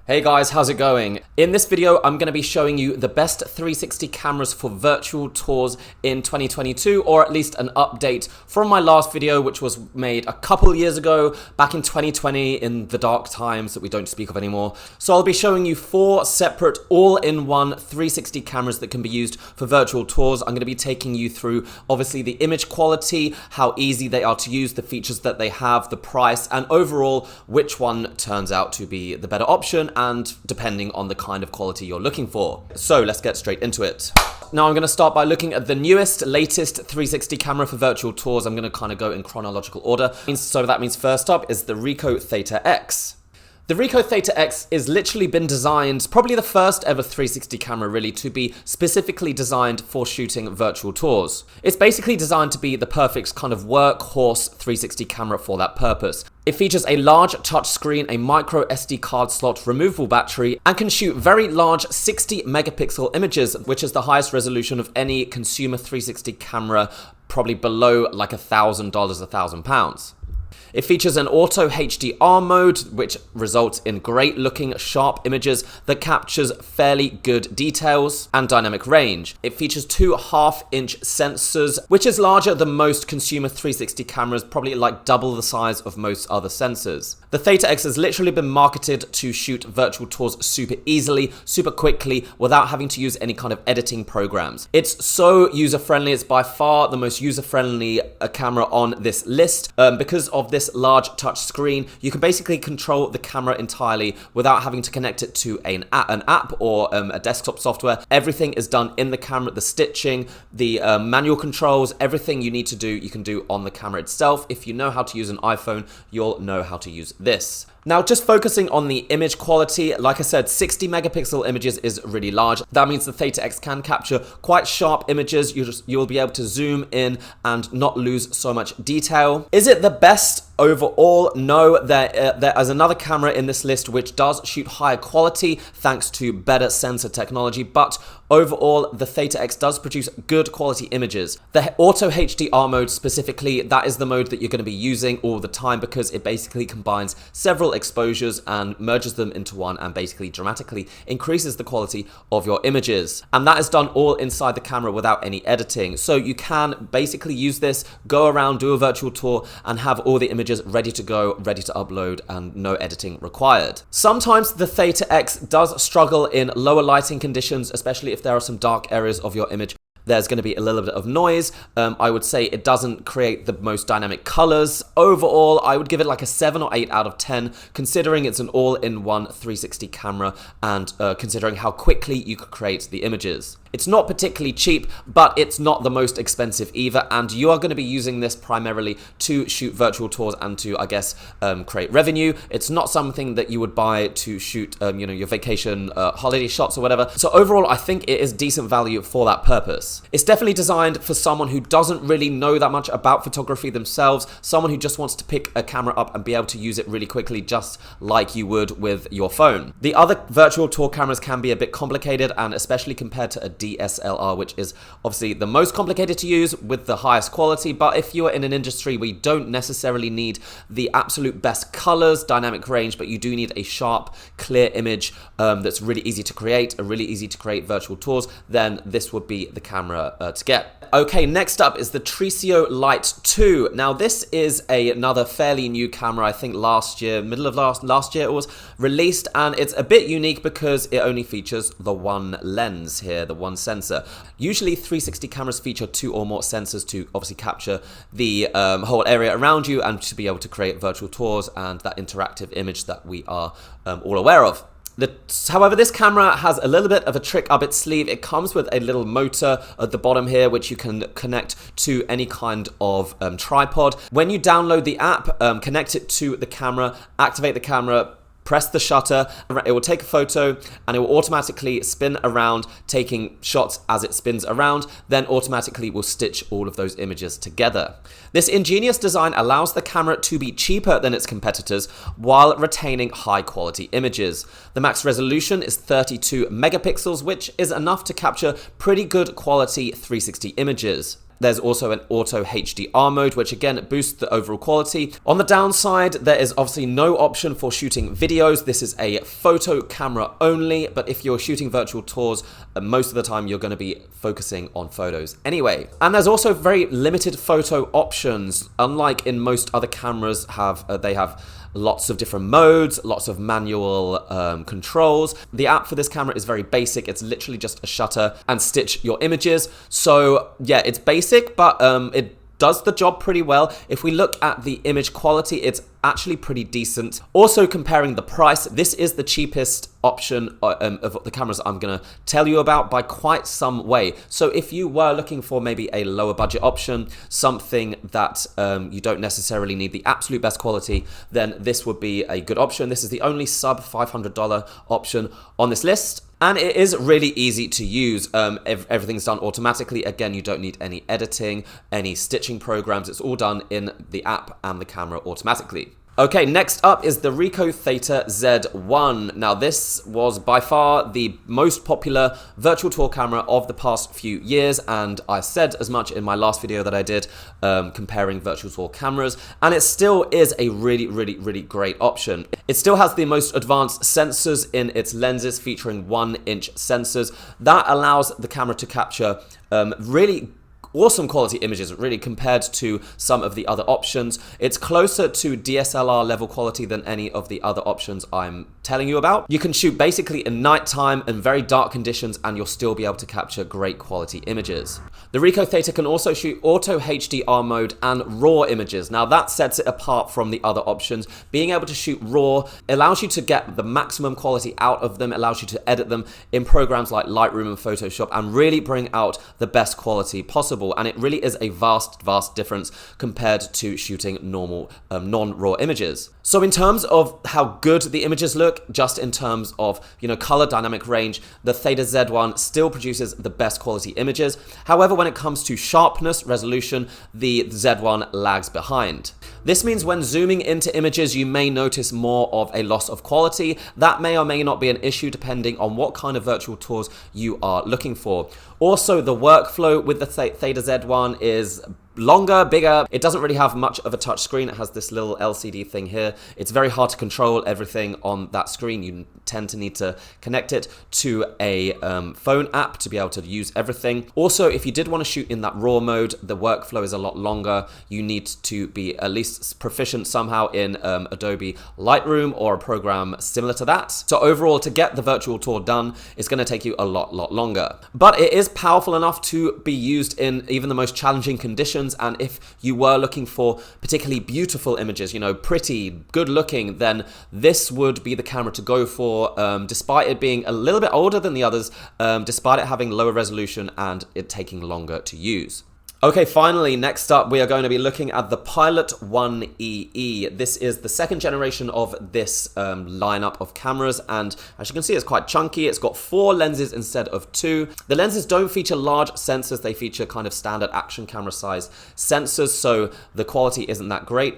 Hey guys, how's it going? In this video, I'm going to be showing you the best 360 cameras for virtual tours in 2022, or at least an update from my last video, which was made a couple years ago, back in 2020, in the dark times that we don't speak of anymore. So I'll be showing you 4 separate all-in-one 360 cameras that can be used for virtual tours. I'm going to be taking you through, obviously, the image quality, how easy they are to use, the features that they have, the price, and overall, which one turns out to be the better option, and depending on the kind of quality you're looking for. So let's get straight into it. Now I'm going to start by looking at the newest, latest 360 camera for virtual tours. I'm going to kind of go in chronological order. So that means first up is the Ricoh Theta X. The Ricoh Theta X is literally been designed, probably the first ever 360 camera really, to be specifically designed for shooting virtual tours. It's basically designed to be the perfect kind of workhorse 360 camera for that purpose. It features a large touchscreen, a micro SD card slot, removable battery, and can shoot very large 60 megapixel images, which is the highest resolution of any consumer 360 camera, probably below like $1,000, £1,000. It features an auto HDR mode, which results in great looking sharp images that captures fairly good details and dynamic range. It features 2 half-inch sensors, which is larger than most consumer 360 cameras, probably like double the size of most other sensors. The Theta X has literally been marketed to shoot virtual tours super easily, super quickly, without having to use any kind of editing programs. It's so user-friendly. It's by far the most user-friendly camera on this list. Because of this large touch screen, you can basically control the camera entirely without having to connect it to an app or a desktop software. Everything is done in the camera, the stitching, the manual controls, everything you need to do, you can do on the camera itself. If you know how to use an iPhone, you'll know how to use this. Now, just focusing on the image quality, like I said, 60 megapixel images is really large. That means the Theta X can capture quite sharp images. You'll be able to zoom in and not lose so much detail. Is it the best overall? No, there is another camera in this list which does shoot higher quality thanks to better sensor technology, but overall, the Theta X does produce good quality images. The auto HDR mode specifically, that is the mode that you're going to be using all the time because it basically combines several exposures and merges them into one and basically dramatically increases the quality of your images. And that is done all inside the camera without any editing. So you can basically use this, go around, do a virtual tour, and have all the images ready to go, ready to upload, and no editing required. Sometimes the Theta X does struggle in lower lighting conditions, especially if there are some dark areas of your image. There's going to be a little bit of noise. I would say it doesn't create the most dynamic colors. Overall, I would give it like a 7 or 8 out of 10, considering it's an all-in-one 360 camera and considering how quickly you could create the images. It's not particularly cheap, but it's not the most expensive either, and you are going to be using this primarily to shoot virtual tours and to, I guess, create revenue. It's not something that you would buy to shoot, your vacation holiday shots or whatever. So overall, I think it is decent value for that purpose. It's definitely designed for someone who doesn't really know that much about photography themselves, someone who just wants to pick a camera up and be able to use it really quickly, just like you would with your phone. The other virtual tour cameras can be a bit complicated, and especially compared to a DSLR, which is obviously the most complicated to use with the highest quality. But if you are in an industry where you don't necessarily need the absolute best colors, dynamic range, but you do need a sharp, clear image that's really easy to create, virtual tours, then this would be the camera to get. Okay, next up is the Tracio Light 2. Now, this is another fairly new camera. I think last year, middle of last year it was released, and it's a bit unique because it only features the one lens here, the one sensor. Usually 360 cameras feature 2 or more sensors to obviously capture the whole area around you and to be able to create virtual tours and that interactive image that we are all aware of. However, this camera has a little bit of a trick up its sleeve. It comes with a little motor at the bottom here, which you can connect to any kind of tripod. When you download the app, connect it to the camera, activate the camera, press the shutter, it will take a photo and it will automatically spin around, taking shots as it spins around, then automatically will stitch all of those images together. This ingenious design allows the camera to be cheaper than its competitors while retaining high quality images. The max resolution is 32 megapixels, which is enough to capture pretty good quality 360 images. There's also an auto HDR mode, which again boosts the overall quality. On the downside, there is obviously no option for shooting videos. This is a photo camera only, but if you're shooting virtual tours, most of the time you're going to be focusing on photos anyway. And there's also very limited photo options. Unlike in most other cameras, they have lots of different modes, lots of manual controls. The app for this camera is very basic. It's literally just a shutter and stitch your images. So yeah, it's basic, but it does the job pretty well. If we look at the image quality, it's actually pretty decent. Also, comparing the price, this is the cheapest option of the cameras I'm gonna tell you about by quite some way. So if you were looking for maybe a lower budget option, something that you don't necessarily need the absolute best quality, then this would be a good option. This is the only sub $500 option on this list. And it is really easy to use. Everything's done automatically. Again, you don't need any editing, any stitching programs. It's all done in the app and the camera automatically. Okay, next up is the Ricoh Theta Z1. Now, this was by far the most popular virtual tour camera of the past few years, and I said as much in my last video that I did comparing virtual tour cameras, and it still is a really great option. It still has the most advanced sensors in its lenses, featuring 1-inch sensors. That allows the camera to capture really awesome quality images, really, compared to some of the other options. It's closer to DSLR level quality than any of the other options I'm telling you about. You can shoot basically in nighttime and very dark conditions, and you'll still be able to capture great quality images. The Ricoh Theta can also shoot auto HDR mode and RAW images. Now, that sets it apart from the other options. Being able to shoot RAW allows you to get the maximum quality out of them, allows you to edit them in programs like Lightroom and Photoshop and really bring out the best quality possible. And it really is a vast difference compared to shooting normal non-RAW images. So in terms of how good the images look, just in terms of, color dynamic range, the Theta Z1 still produces the best quality images. However, when it comes to sharpness, resolution, the Z1 lags behind. This means when zooming into images, you may notice more of a loss of quality. That may or may not be an issue depending on what kind of virtual tours you are looking for. Also, the workflow with the Theta Z1 is longer, bigger. It doesn't really have much of a touch screen. It has this little LCD thing here. It's very hard to control everything on that screen. You tend to need to connect it to a phone app to be able to use everything. Also, if you did want to shoot in that RAW mode, the workflow is a lot longer. You need to be at least proficient somehow in Adobe Lightroom or a program similar to that. So overall, to get the virtual tour done, it's going to take you a lot longer. But it is powerful enough to be used in even the most challenging conditions. And if you were looking for particularly beautiful images, pretty, good looking, then this would be the camera to go for, despite it being a little bit older than the others, despite it having lower resolution and it taking longer to use. Okay, finally, next up, we are going to be looking at the Pilot 1EE. This is the second generation of this lineup of cameras, and as you can see, it's quite chunky. It's got 4 lenses instead of 2. The lenses don't feature large sensors. They feature kind of standard action camera size sensors, so the quality isn't that great.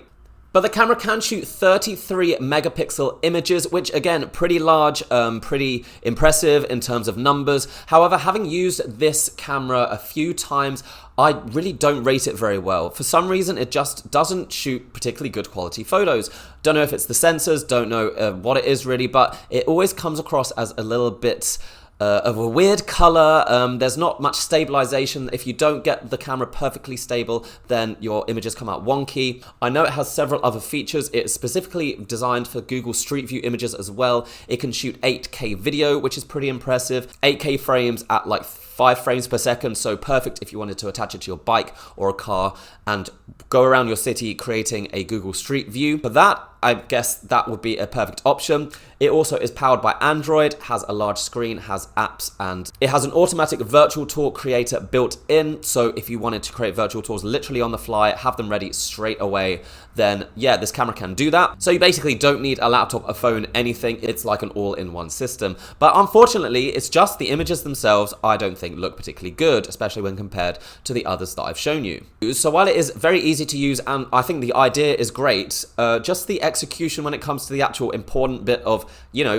But the camera can shoot 33 megapixel images, which again, pretty large, pretty impressive in terms of numbers. However, having used this camera a few times, I really don't rate it very well. For some reason, it just doesn't shoot particularly good quality photos. Don't know if it's the sensors, don't know what it is really, but it always comes across as a little bit of a weird color. There's not much stabilization. If you don't get the camera perfectly stable, then your images come out wonky. I know it has several other features. It's specifically designed for Google Street View images as well. It can shoot 8K video, which is pretty impressive. 8K frames at like 5 frames per second, so perfect if you wanted to attach it to your bike or a car and go around your city creating a Google Street View. For that, I guess that would be a perfect option. It also is powered by Android, has a large screen, has apps, and it has an automatic virtual tour creator built in. So if you wanted to create virtual tours literally on the fly, have them ready straight away, then yeah, this camera can do that. So you basically don't need a laptop, a phone, anything. It's like an all-in-one system. But unfortunately, it's just the images themselves I don't think look particularly good, especially when compared to the others that I've shown you. So while it is very easy to use and I think the idea is great, just the execution when it comes to the actual important bit of,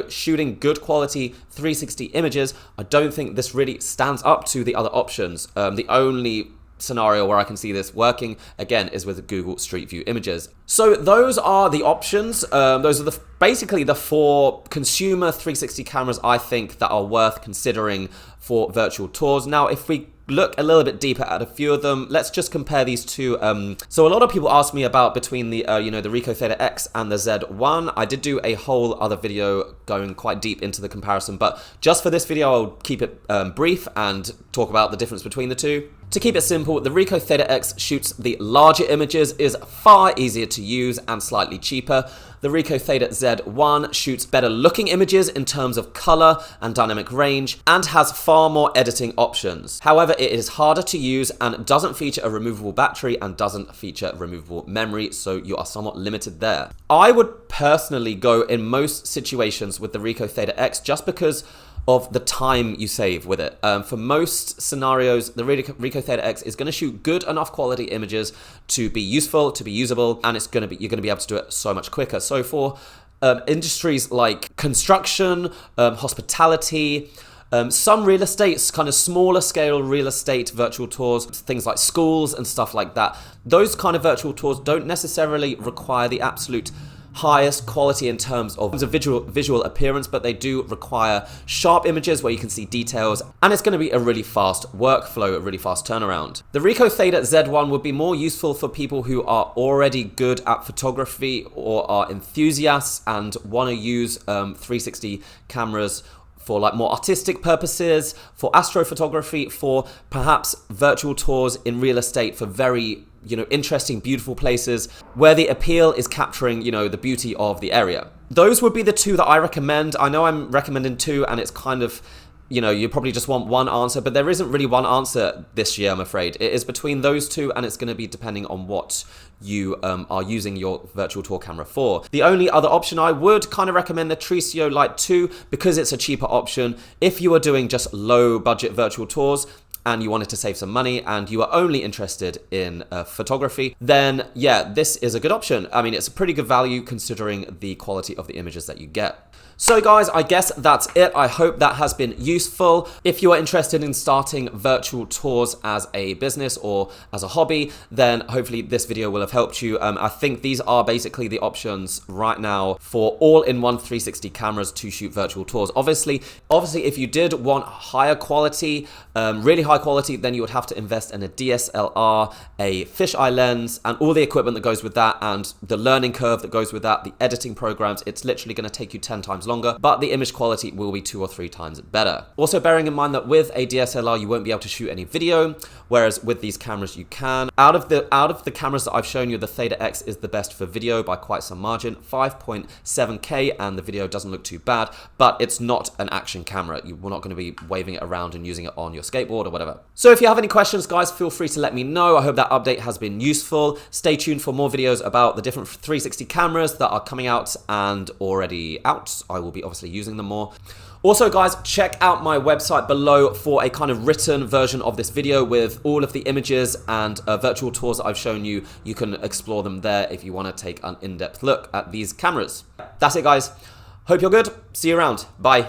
shooting good quality 360 images, I don't think this really stands up to the other options. The only scenario where I can see this working, again, is with Google Street View images. So those are the options. Those are basically the 4 consumer 360 cameras I think that are worth considering for virtual tours. Now, if we look a little bit deeper at a few of them, let's just compare these two. So a lot of people ask me about between the, the Ricoh Theta X and the Z1. I did do a whole other video going quite deep into the comparison, but just for this video, I'll keep it brief and talk about the difference between the two. To keep it simple, the Ricoh Theta X shoots the larger images, is far easier to use and slightly cheaper. The Ricoh Theta Z1 shoots better looking images in terms of color and dynamic range and has far more editing options. However, it is harder to use and doesn't feature a removable battery and doesn't feature removable memory, so you are somewhat limited there. I would personally go in most situations with the Ricoh Theta X just because of the time you save with it. For most scenarios, the Ricoh Theta X is going to shoot good enough quality images to be useful, to be usable, and you're going to be able to do it so much quicker. So for industries like construction, hospitality, some real estate, kind of smaller scale real estate virtual tours, things like schools and stuff like that, those kind of virtual tours don't necessarily require the absolute highest quality in terms of visual appearance, but they do require sharp images where you can see details, and it's going to be a really fast workflow, a really fast turnaround. The Ricoh Theta Z1 would be more useful for people who are already good at photography or are enthusiasts and want to use 360 cameras for like more artistic purposes, for astrophotography, for perhaps virtual tours in real estate for very interesting, beautiful places where the appeal is capturing, the beauty of the area. Those would be the two that I recommend. I know I'm recommending 2 and it's kind of, you probably just want one answer, but there isn't really one answer this year, I'm afraid. It is between those two, and it's going to be depending on what you are using your virtual tour camera for. The only other option I would kind of recommend the Tracio Light 2 because it's a cheaper option. If you are doing just low budget virtual tours and you wanted to save some money and you are only interested in photography, then yeah, this is a good option. I mean, it's a pretty good value considering the quality of the images that you get. So guys, I guess that's it. I hope that has been useful. If you are interested in starting virtual tours as a business or as a hobby, then hopefully this video will have helped you. I think these are basically the options right now for all-in-one 360 cameras to shoot virtual tours. Obviously, if you did want higher quality, really high quality, then you would have to invest in a DSLR, a fisheye lens, and all the equipment that goes with that, and the learning curve that goes with that, the editing programs. It's literally going to take you 10 times longer, but the image quality will be 2 or 3 times better. Also bearing in mind that with a DSLR you won't be able to shoot any video, whereas with these cameras you can. Out of the cameras that I've shown you, the Theta X is the best for video by quite some margin, 5.7K, and the video doesn't look too bad, but it's not an action camera. You're not going to be waving it around and using it on your skateboard or whatever. So if you have any questions, guys, feel free to let me know. I hope that update has been useful. Stay tuned for more videos about the different 360 cameras that are coming out and already out. I will be obviously using them more. Also, guys, check out my website below for a kind of written version of this video with all of the images and virtual tours that I've shown you. You can explore them there if you want to take an in-depth look at these cameras. That's it, guys. Hope you're good. See you around. Bye.